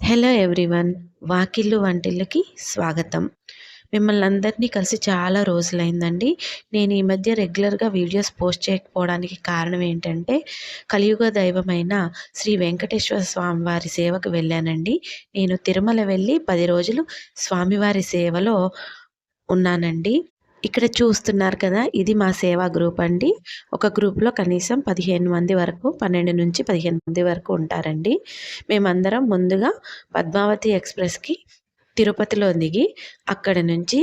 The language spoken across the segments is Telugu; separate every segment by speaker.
Speaker 1: Hello everyone. వాకిళ్ళు వంటిళ్ళకి స్వాగతం. మిమ్మల్ని అందరినీ కలిసి చాలా రోజులైందండి. నేను ఈ మధ్య రెగ్యులర్గా వీడియోస్ పోస్ట్ చేయకపోవడానికి కారణం ఏంటంటే, కలియుగ దైవమైన శ్రీ వెంకటేశ్వర స్వామివారి సేవకు వెళ్ళానండి. నేను తిరుమల వెళ్ళి 10 రోజులు స్వామివారి సేవలో ఉన్నానండి. ఇక్కడ చూస్తున్నారు కదా! ఇది మా సేవా గ్రూప్ అండి. ఒక గ్రూప్‌లో కనీసం 15 మంది వరకు, 12-15 మంది వరకు ఉంటారండి. మేమందరం ముందుగా పద్మావతి ఎక్స్‌ప్రెస్‌కి తిరుపతిలో దిగి, అక్కడి నుంచి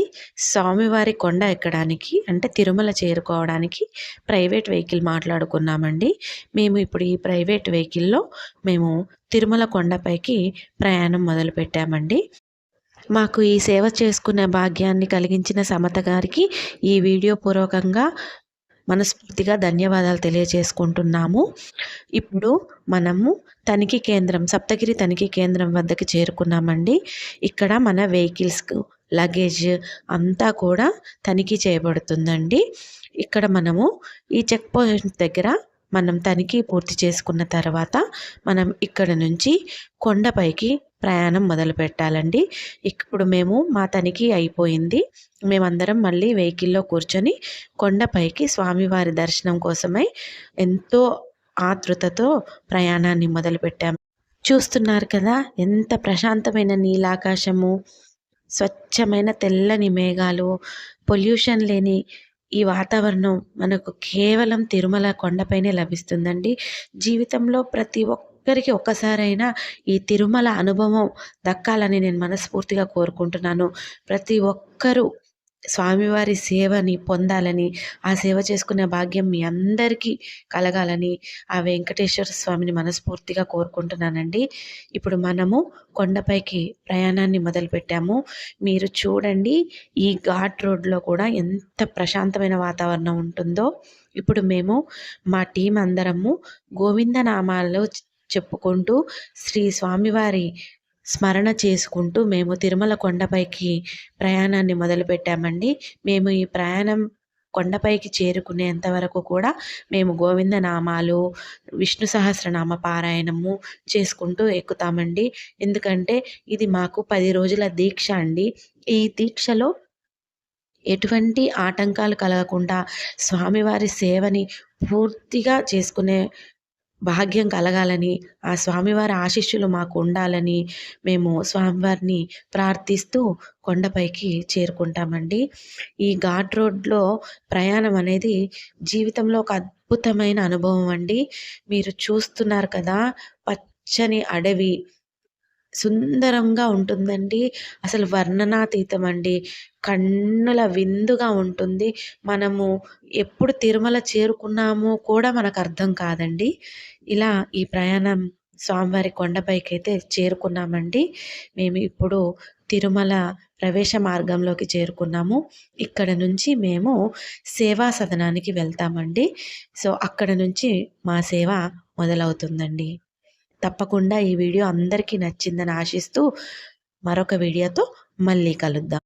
Speaker 1: స్వామివారి కొండ ఎక్కడానికి అంటే తిరుమల చేరుకోవడానికి ప్రైవేట్ వెహికల్ మాట్లాడుకున్నామండి. మేము ఇప్పుడు ఈ ప్రైవేట్ వెహికల్‌లో మేము తిరుమల కొండపైకి ప్రయాణం మొదలుపెట్టామండి. మాకు ఈ సేవ చేసుకునే భాగ్యాన్ని కలిగించిన సమత గారికి ఈ వీడియో పూర్వకంగా మనస్ఫూర్తిగా ధన్యవాదాలు తెలియజేసుకుంటున్నాము. ఇప్పుడు మనము తనిఖీ కేంద్రం, సప్తగిరి తనిఖీ కేంద్రం వద్దకు చేరుకున్నామండి. ఇక్కడ మన వెహికల్స్‌కు లగేజ్ అంతా కూడా తనిఖీ చేయబడుతుందండి. ఇక్కడ మనము ఈ చెక్ పోస్ట్ దగ్గర మనం తనిఖీ పూర్తి చేసుకున్న తర్వాత మనం ఇక్కడ నుంచి కొండపైకి ప్రయాణం మొదలుపెట్టాలండి. ఇప్పుడు మేము మా తనిఖీ అయిపోయింది. మేమందరం మళ్ళీ వెహికల్‌లో కూర్చొని కొండపైకి స్వామివారి దర్శనం కోసమై ఎంతో ఆతృతతో ప్రయాణాన్ని మొదలుపెట్టాము. చూస్తున్నారు కదా! ఎంత ప్రశాంతమైన నీలాకాశము, స్వచ్ఛమైన తెల్లని మేఘాలు, పొల్యూషన్ లేని ఈ వాతావరణం మనకు కేవలం తిరుమల కొండపైనే లభిస్తుందండి. జీవితంలో ప్రతి ఒక్కరికి ఒక్కసారైనా ఈ తిరుమల అనుభవం దక్కాలని నేను మనస్ఫూర్తిగా కోరుకుంటున్నాను. ప్రతి ఒక్కరూ స్వామివారి సేవని పొందాలని, ఆ సేవ చేసుకునే భాగ్యం మీ అందరికీ కలగాలని ఆ వెంకటేశ్వర స్వామిని మనస్ఫూర్తిగా కోరుకుంటున్నానండి. ఇప్పుడు మనము కొండపైకి ప్రయాణాన్ని మొదలుపెట్టాము. మీరు చూడండి, ఈ ఘాట్ రోడ్‌లో కూడా ఎంత ప్రశాంతమైన వాతావరణం ఉంటుందో. ఇప్పుడు మేము మా టీమ్ అందరము గోవిందనామాలు చెప్పుకుంటూ శ్రీ స్వామివారి స్మరణ చేసుకుంటూ మేము తిరుమల కొండపైకి ప్రయాణాన్ని మొదలుపెట్టామండి. మేము ఈ ప్రయాణం కొండపైకి చేరుకునేంత వరకు కూడా మేము గోవిందనామాలు, విష్ణు సహస్రనామ పారాయణము చేసుకుంటూ ఎక్కుతామండి. ఎందుకంటే ఇది మాకు 10 రోజుల దీక్ష అండి. ఈ దీక్షలో ఎటువంటి ఆటంకాలు కలగకుండా స్వామివారి సేవని పూర్తిగా చేసుకునే భాగ్యం కలగాలని, ఆ స్వామివారి ఆశీస్సులు మాకు ఉండాలని మేము స్వామివారిని ప్రార్థిస్తూ కొండపైకి చేరుకుంటామండి. ఈ ఘాట్ రోడ్‌లో ప్రయాణం అనేది జీవితంలో ఒక అద్భుతమైన అనుభవం అండి. మీరు చూస్తున్నారు కదా! పచ్చని అడవి సుందరంగా ఉంటుందండి. అసలు వర్ణనాతీతం అండి. కన్నుల విందుగా ఉంటుంది. మనము ఎప్పుడు తిరుమల చేరుకున్నామో కూడా మనకర్థం కాదండి. ఇలా ఈ ప్రయాణం స్వామివారి కొండపైకైతే చేరుకున్నామండి. మేము ఇప్పుడు తిరుమల ప్రవేశ మార్గంలోకి చేరుకున్నాము. ఇక్కడ నుంచి మేము సేవా సదనానికి వెళ్తామండి. సో, అక్కడ నుంచి మా సేవ మొదలవుతుందండి. తప్పకుండా ఈ వీడియో అందరికీ నచ్చిందని ఆశిస్తూ మరొక వీడియోతో మళ్ళీ కలుద్దాం.